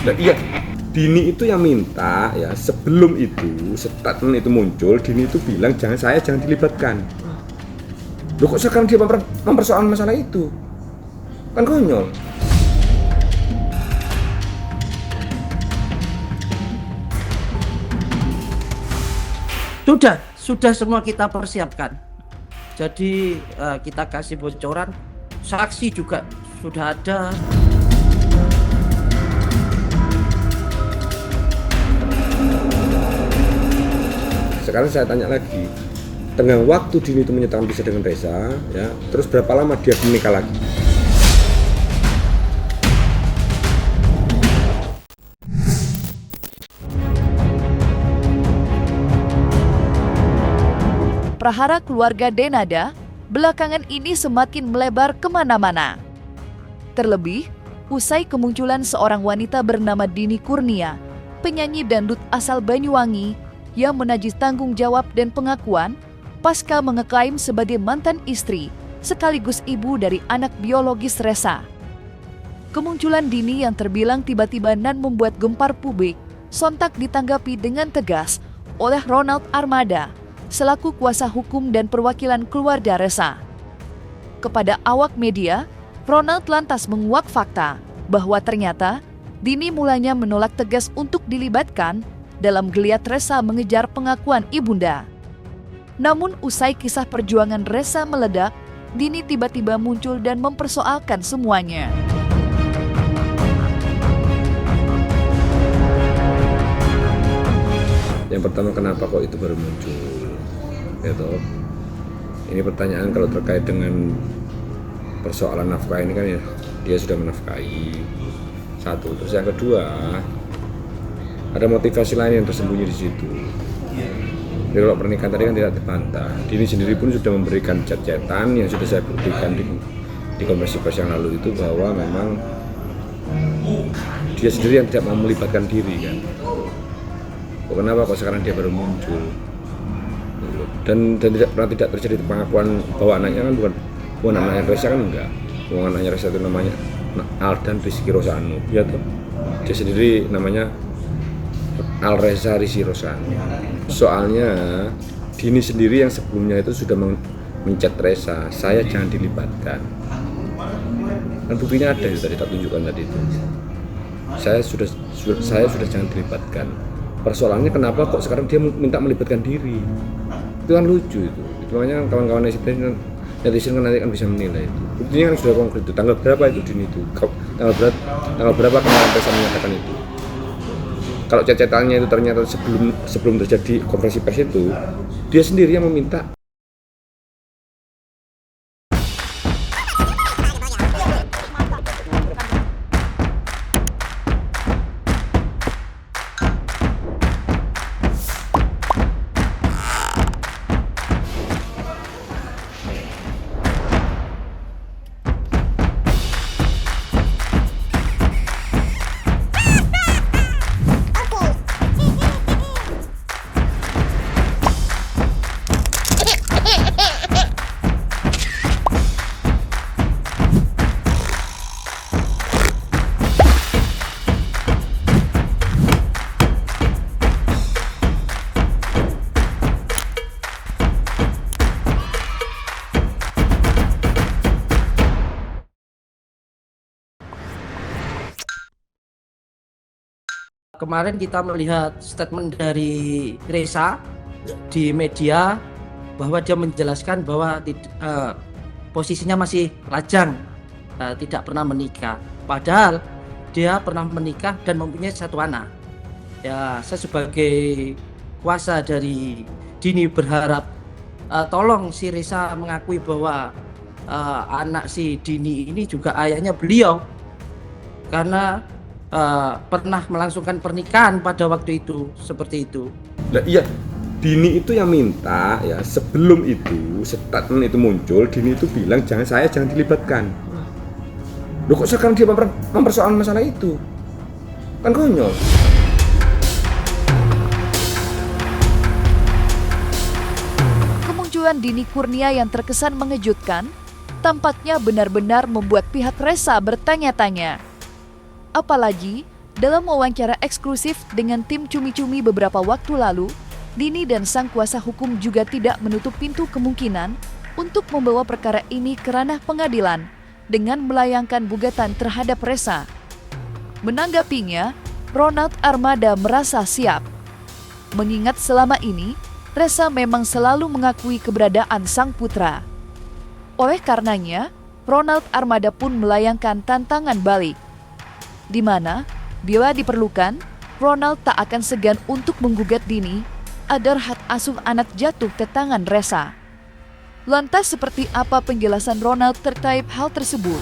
Nah, iya, Dini itu yang minta ya, sebelum itu statement itu muncul, Dini itu bilang jangan dilibatkan. Loh kok sekarang dia mempersoalkan masalah itu? Kan konyol. Sudah semua kita persiapkan. Jadi kita kasih bocoran, saksi juga sudah ada. Sekarang saya tanya lagi, tenggang waktu Dini itu menyatakan bisa dengan Reza, ya, terus berapa lama dia menikah lagi? Prahara keluarga Denada belakangan ini semakin melebar kemana-mana. Terlebih, usai kemunculan seorang wanita bernama Dini Kurnia, penyanyi dangdut asal Banyuwangi yang menagih tanggung jawab dan pengakuan pasca mengeklaim sebagai mantan istri sekaligus ibu dari anak biologis Reza. Kemunculan Dini yang terbilang tiba-tiba dan membuat gempar publik sontak ditanggapi dengan tegas oleh Ronald Armada selaku kuasa hukum dan perwakilan keluarga Reza. Kepada awak media, Ronald lantas menguak fakta bahwa ternyata Dini mulanya menolak tegas untuk dilibatkan dalam geliat Reza mengejar pengakuan ibunda. Namun usai kisah perjuangan Reza meledak, Dini tiba-tiba muncul dan mempersoalkan semuanya. Yang pertama, kenapa kok itu baru muncul? Gitu. Ini pertanyaan kalau terkait dengan persoalan nafkah ini kan ya, dia sudah menafkahi satu. Terus yang kedua, ada motivasi lain yang tersembunyi di situ. Jadi kalau pernikahan tadi kan tidak terbantah. Dini sendiri pun sudah memberikan chat-chatan yang sudah saya buktikan di konversi pers yang lalu itu, bahwa memang dia sendiri yang tidak mau melibatkan diri kan. Kenapa kok sekarang dia baru muncul? Dan tidak terjadi pengakuan bahwa anaknya kan bukan anaknya Reza kan, enggak. Bukan anaknya Reza itu namanya Aldan Rizky Rosano, ya tuh. Dia sendiri namanya Al Reza Rizky Rosano. Soalnya Dini sendiri yang sebelumnya itu sudah mencet Reza, saya jangan dilibatkan. Dan buktinya ada itu tadi, tak tunjukkan tadi itu. Saya sudah jangan dilibatkan. Persoalannya kenapa kok sekarang dia minta melibatkan diri? Itu kan lucu itu. Makanya kawan-kawan netizen kan nanti kan bisa menilai itu. Buktinya kan sudah konkret itu. Tanggal berapa itu Dini itu? Tanggal berapa kemarin Reza menyatakan itu? Kalau cecetannya itu ternyata sebelum terjadi konferensi pers itu, dia sendiri yang meminta. Kemarin kita melihat statement dari Reza di media bahwa dia menjelaskan bahwa posisinya masih lajang, tidak pernah menikah. Padahal dia pernah menikah dan mempunyai satu anak. Ya, saya sebagai kuasa dari Dini berharap tolong si Reza mengakui bahwa anak si Dini ini juga ayahnya beliau, karena pernah melangsungkan pernikahan pada waktu itu, seperti itu. Nah, iya, Dini itu yang minta ya, sebelum itu statement itu muncul, Dini itu bilang jangan dilibatkan. Loh kok sekarang dia mempersoalkan masalah itu? Kan konyol. Kemunculan Dini Kurnia yang terkesan mengejutkan tampaknya benar-benar membuat pihak Reza bertanya-tanya. Apalagi Dalam wawancara eksklusif dengan tim Cumi-Cumi beberapa waktu lalu, Dini dan sang kuasa hukum juga tidak menutup pintu kemungkinan untuk membawa perkara ini ke ranah pengadilan dengan melayangkan gugatan terhadap Ressa. Menanggapinya, Ronald Armada merasa siap. Mengingat selama ini, Ressa memang selalu mengakui keberadaan sang putra. Oleh karenanya, Ronald Armada pun melayangkan tantangan balik, di mana bila diperlukan, Ronald tak akan segan untuk menggugat Dini agar hak asuh anak jatuh ke tangan Ressa. Lantas seperti apa penjelasan Ronald terkait hal tersebut?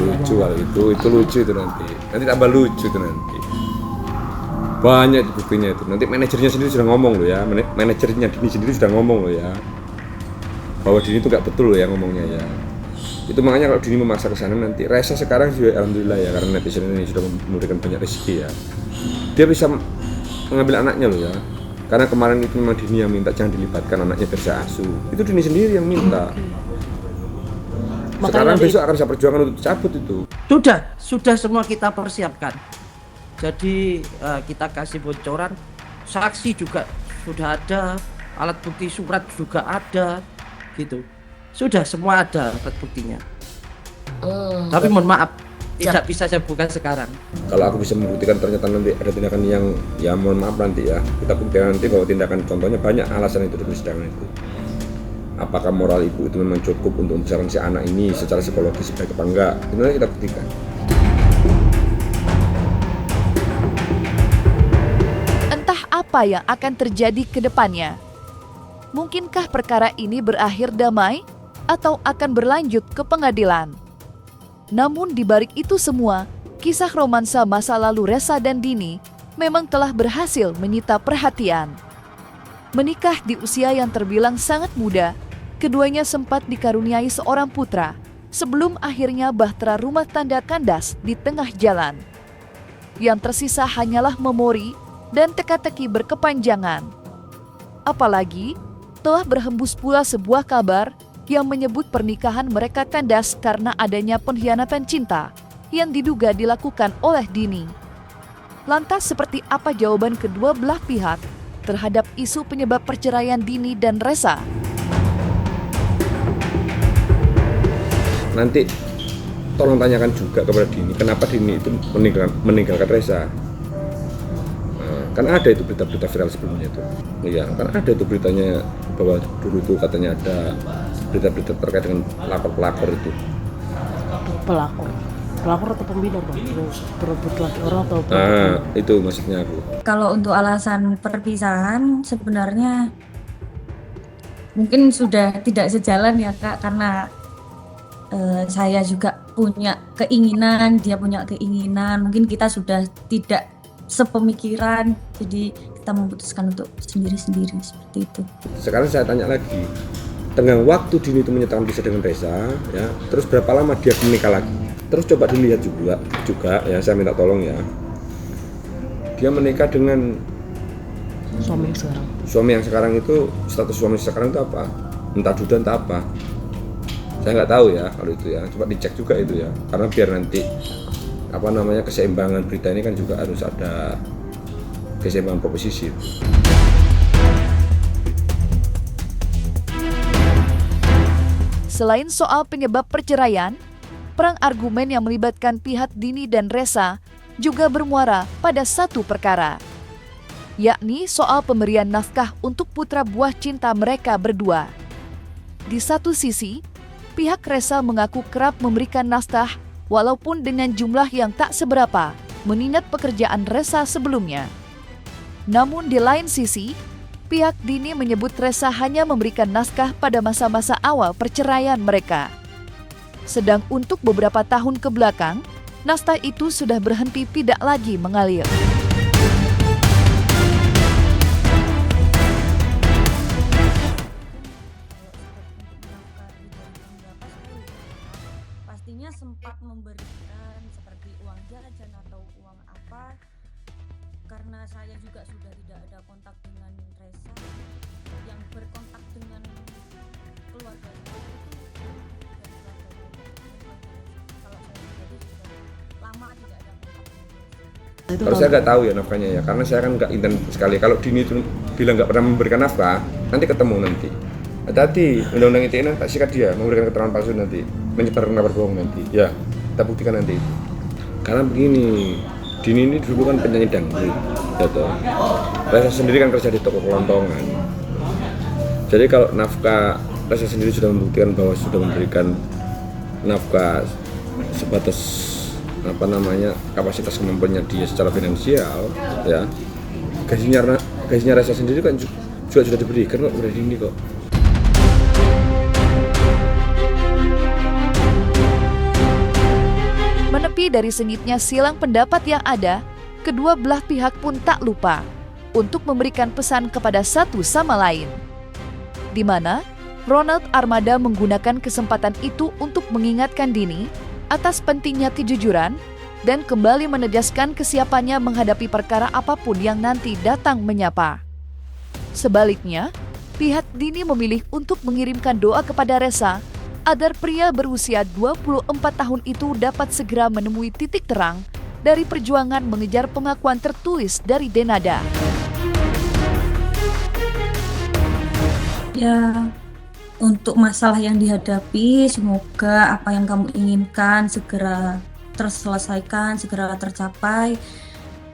Lucu hal itu lucu itu nanti tambah lucu itu nanti. Banyak buktinya itu. Nanti manajernya sendiri sudah ngomong loh ya, manajernya Dini sendiri sudah ngomong loh ya, bahwa Dini itu nggak betul loh ya ngomongnya ya. Itu makanya kalau Dini memaksa ke sana nanti, Ressa sekarang juga alhamdulillah ya, karena netizen ini sudah memberikan banyak rezeki ya, dia bisa mengambil anaknya loh ya. Karena kemarin itu memang Dini yang minta jangan dilibatkan anaknya Ressa asuh, itu Dini sendiri yang minta. Sekarang besok akan saya perjuangkan untuk cabut itu. Sudah semua kita persiapkan. Jadi kita kasih bocoran, saksi juga sudah ada, alat bukti surat juga ada, gitu. Sudah semua ada alat buktinya. Tapi mohon maaf, tidak bisa saya buka sekarang. Kalau aku bisa membuktikan ternyata nanti ada tindakan yang, ya mohon maaf nanti ya, kita buktikan nanti bahwa tindakan, contohnya banyak alasan itu di persidangan itu. Apakah moral ibu itu memang cukup untuk membesarkan si anak ini secara psikologis baik apa enggak, itu nanti kita buktikan. Entah apa yang akan terjadi ke depannya. Mungkinkah perkara ini berakhir damai atau akan berlanjut ke pengadilan? Namun di balik itu semua, kisah romansa masa lalu Ressa dan Dini memang telah berhasil menyita perhatian. Menikah di usia yang terbilang sangat muda, keduanya sempat dikaruniai seorang putra sebelum akhirnya bahtera rumah tangga kandas di tengah jalan. Yang tersisa hanyalah memori dan teka-teki berkepanjangan. Apalagi telah berhembus pula sebuah kabar yang menyebut pernikahan mereka kandas karena adanya pengkhianatan cinta yang diduga dilakukan oleh Dini. Lantas seperti apa jawaban kedua belah pihak terhadap isu penyebab perceraian Dini dan Ressa? Nanti tolong tanyakan juga kepada Dini, kenapa Dini itu meninggalkan Ressa. Kan ada itu berita-berita viral sebelumnya itu. Iya, kan ada itu beritanya bahwa dulu itu katanya ada berita-berita terkait dengan pelakor-pelakor itu. Pelakor atau pembina, Bang? Berebut laki orang atau itu maksudnya aku. Kalau untuk alasan perpisahan sebenarnya mungkin sudah tidak sejalan ya Kak, karena saya juga punya keinginan, dia punya keinginan, mungkin kita sudah tidak sepemikiran, jadi kita memutuskan untuk sendiri-sendiri seperti itu. Sekarang saya tanya lagi, tenggang waktu Dini itu menyatakan pisah dengan Ressa, ya, terus berapa lama dia menikah lagi? Terus coba dilihat juga ya, saya minta tolong ya, dia menikah dengan suami yang sekarang itu, status suami sekarang itu apa? Entah duda entah apa, saya nggak tahu ya kalau itu ya, coba dicek juga itu ya, karena biar nanti keseimbangan berita ini kan juga harus ada keseimbangan proposisi. Selain soal penyebab perceraian, perang argumen yang melibatkan pihak Dini dan Ressa juga bermuara pada satu perkara, yakni soal pemberian nafkah untuk putra buah cinta mereka berdua. Di satu sisi, pihak Ressa mengaku kerap memberikan nafkah walaupun dengan jumlah yang tak seberapa mengingat pekerjaan Ressa sebelumnya. Namun di lain sisi, pihak Dini menyebut Ressa hanya memberikan nafkah pada masa-masa awal perceraian mereka. Sedang untuk beberapa tahun ke belakang, nafkah itu sudah berhenti tidak lagi mengalir. Pastinya sempat memberikan seperti uang jajan atau uang apa, karena saya juga sudah tidak ada kontak dengan Ressa. Yang berkontak dengan keluarga itu Itu Kalau saya nggak tahu ya nafkahnya ya, karena saya kan nggak intens sekali. Kalau Dini itu bilang nggak pernah memberikan nafkah, nanti ketemu nanti. Hati-hati, undang-undang ITE tak sikat dia memberikan keterangan palsu nanti, menyebarkan kabar bohong nanti. Ya, kita buktikan nanti itu. Karena begini, Dini ini dulu kan penyanyi dangdut, gitu. Reza sendiri kan kerja di toko kelontongan. Jadi kalau nafkah, Reza sendiri sudah membuktikan bahwa sudah memberikan nafkah sebatas kapasitas kemampuannya dia secara finansial, ya. Gajinya Reza sendiri kan juga sudah diberikan kok udah Dini kok. Menepi dari sengitnya silang pendapat yang ada, kedua belah pihak pun tak lupa untuk memberikan pesan kepada satu sama lain. Di mana Ronald Armada menggunakan kesempatan itu untuk mengingatkan Dini atas pentingnya kejujuran dan kembali menegaskan kesiapannya menghadapi perkara apapun yang nanti datang menyapa. Sebaliknya, pihak Dini memilih untuk mengirimkan doa kepada Reza agar pria berusia 24 tahun itu dapat segera menemui titik terang dari perjuangan mengejar pengakuan tertulis dari Denada. Ya, untuk masalah yang dihadapi, semoga apa yang kamu inginkan segera terselesaikan, segera tercapai.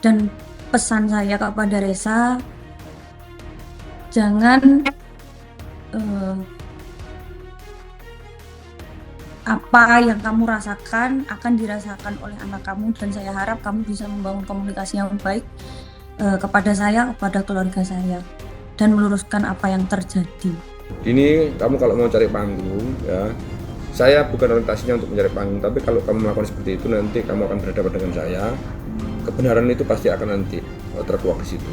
Dan pesan saya kepada Reza, jangan apa yang kamu rasakan akan dirasakan oleh anak kamu, dan saya harap kamu bisa membangun komunikasi yang baik kepada saya, kepada keluarga saya, dan meluruskan apa yang terjadi. Ini kamu kalau mau cari panggung, ya, saya bukan orientasinya untuk mencari panggung, tapi kalau kamu melakukan seperti itu nanti kamu akan berhadapan dengan saya. Kebenaran itu pasti akan nanti terkuak di situ.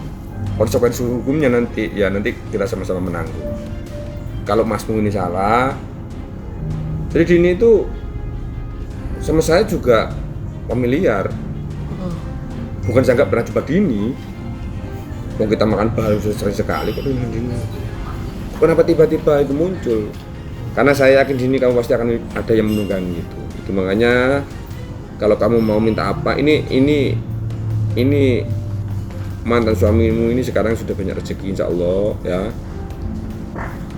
Konsekuensi hukumnya nanti kita sama-sama menanggung. Kalau Masmu ini salah, jadi Dini itu sama saya juga familiar. Bukan saya nggak pernah jumpa Dini. Mau kita makan bahal sering sekali kok dengan Dini. Kenapa tiba-tiba itu muncul? Karena saya yakin Dini kamu pasti akan ada yang menunggangi itu. Itu makanya kalau kamu mau minta apa, ini mantan suamimu ini sekarang sudah banyak rezeki insya Allah, ya.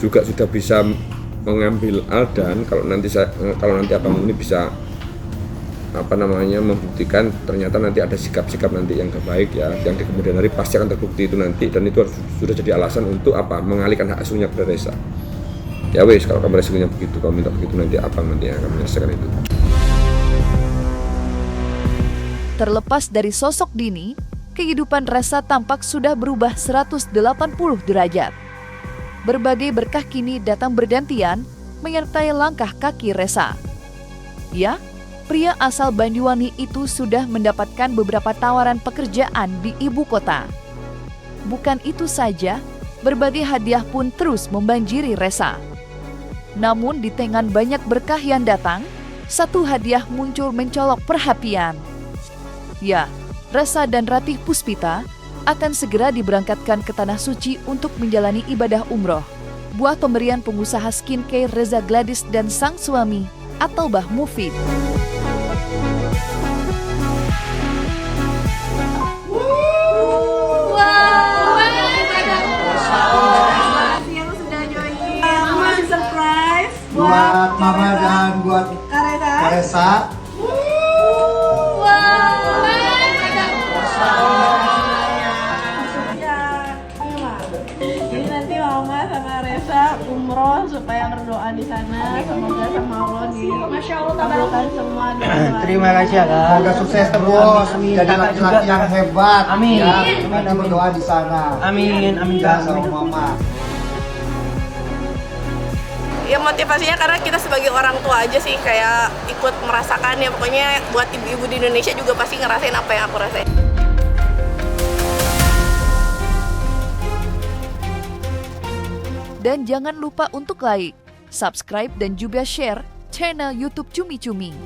Juga sudah bisa mengambil Aldan. Kalau nanti abang ini bisa membuktikan ternyata nanti ada sikap-sikap nanti yang gak baik, ya, yang di kemudian hari pasti akan terbukti itu nanti, dan itu sudah jadi alasan untuk mengalihkan hak asuhnya kepada Reza. Ya wes, kalau kamu resikonya begitu, kamu minta begitu, nanti abang nanti yang akan menyelesaikan itu. Terlepas dari sosok Dini, kehidupan Reza tampak sudah berubah 180 derajat. Berbagai berkah kini datang bergantian menyertai langkah kaki Reza. Ya, pria asal Banyuwangi itu sudah mendapatkan beberapa tawaran pekerjaan di ibu kota. Bukan itu saja, berbagai hadiah pun terus membanjiri Reza. Namun di tengah banyak berkah yang datang, satu hadiah muncul mencolok perhatian. Ya, Reza dan Ratih Puspita akan segera diberangkatkan ke Tanah Suci untuk menjalani ibadah umroh. Buah pemberian pengusaha skincare Reza Gladys dan sang suami, At-Taubah Mufid. Buat Mama dan buat Karesa. Jadi nanti Mama sama Reza umroh supaya berdoa di sana, semoga sama Allah dikabulkan semua doa. Terima kasih ya Kak. Semoga sukses terus, jadi laki-laki yang hebat. Amin. Ya, kita berdoa di sana. Amin, amin Ya, Kak. sama Mama. Ya motivasinya karena kita sebagai orang tua aja sih, kayak ikut merasakan ya, pokoknya buat ibu-ibu di Indonesia juga pasti ngerasain apa yang aku rasain. Dan jangan lupa untuk like, subscribe dan juga share channel YouTube Cumi Cumi.